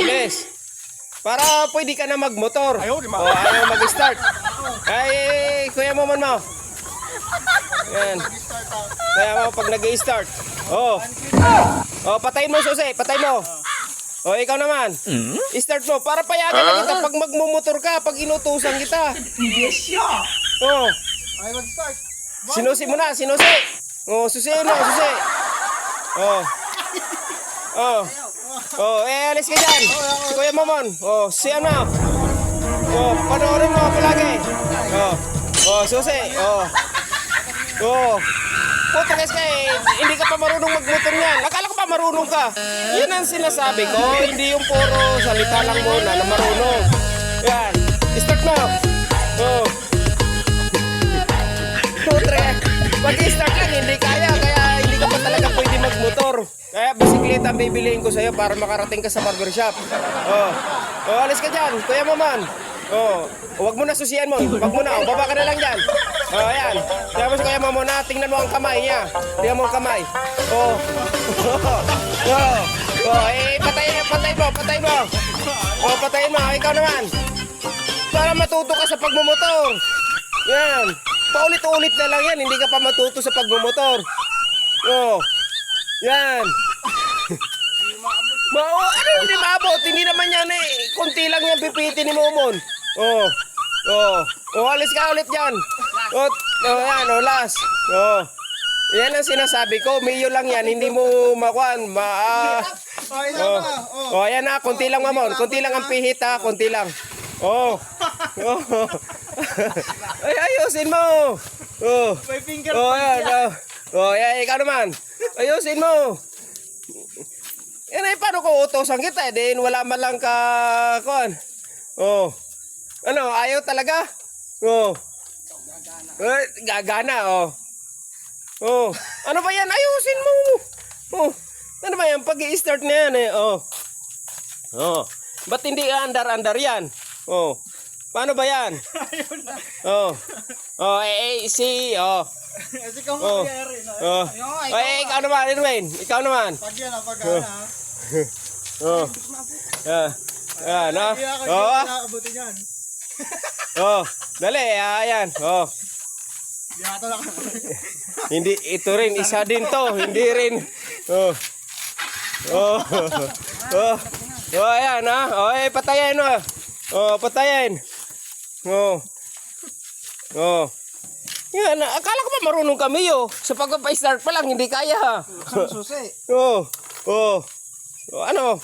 bilis. Para pwede ka na magmotor. Ayaw, di ba? O, ayaw mag-start. Ay, kuya mo man mo. Yan. Kaya mo pag nag-i-start. Oh. Oh, patayin mo susi, patay mo. Oh, ikaw naman. I-start mo para payagan na kita pag magmumotor ka, pag inutusan kita. Oh. Ay, mag-start. Sinusi mo na, sinusi. Oh, susiin mo, susi. Oh. Oh. Oh, alis ka dyan. Si Kuya Momon. Oh, siya na. Oh, panoorin mo palagi. Oh. Oh, susi. Oh. Oh. Puto guys hindi ka pa marunong magmotor yan. Akala ko pa marunong ka. Yan ang sinasabi ko. Hindi yung puro salita lang muna na marunong. Yan. Start mo. Oh. Putre. Pag-start yan, hindi kaya. Kaya hindi ka pa talaga pwede magmotor. Kaya bisikleta ang bibiliin ko sa'yo para makarating ka sa barbershop. Oh. Oh, alis ka dyan. Kuya mo man. Oh. Huwag mo na susiyan mo. Huwag mo na. Oh, baba ka na lang dyan. Oh, ayan. Kaya mo si Kuya mo na. Tingnan mo ang kamay niya. Tingnan mo ang kamay. Oh. Oh. Oh. Eh, patayin mo. Patay mo. Oh, patayin mo. Ikaw naman. Para matuto ka sa pagmumotor. Yan. Paulit-ulit na lang yan. Hindi ka pa matuto sa pagmumotor. Oh. Yan. Ano hindi maabot? Hindi naman yan eh. Kunti lang yan pipitin ni Momon. Oh. Oh. Oh, alis ka ulit dyan. Oh, yan. Oh, last. Oh. Yan ang sinasabi ko. Miyo lang yan. Hindi mo makuhan. Oh. Oh, ayan na. Kunti lang, Momon. Kunti lang ang pihit ha. Kunti lang. Oh. Oh. Ay, ayusin mo. Oh. May finger Oh, yan. Oh, yan. Ikaw naman. Ayusin mo. Yan ay, paano ko utosan kita? Din wala man lang ka, kuhan. Oh. Ano, ayaw talaga? Oh. Gagana, oh. Oh. Ano ba yan? Ayusin mo. Oh. Ano ba yan? Pag-i-start na yan eh. Oh. Oh. Ba't hindi andar-andar yan? Oh. Paano ba yan? Oh. Oh, si, oh. Kasi kung Oh. magyari na. Oh. Ay, ikaw naman, Edwin. Ikaw naman. Pag yan, pag yan ha. Oh. Ah, no? Hindi ako Oh. nakakabuti yan. Oh. Dali, ayan. Oh. Di ato lang. Hindi ito rin, isa din to, hindi rin. Oh. Oh. Oh. Oh, ayan ha. Oh, patayin mo. Oh, patayin. Oh. Oh. Yan, akala ko pa marunong kami sa pagpapa-start pa lang, hindi kaya. Susi. Oh. Oh. Oh, ano?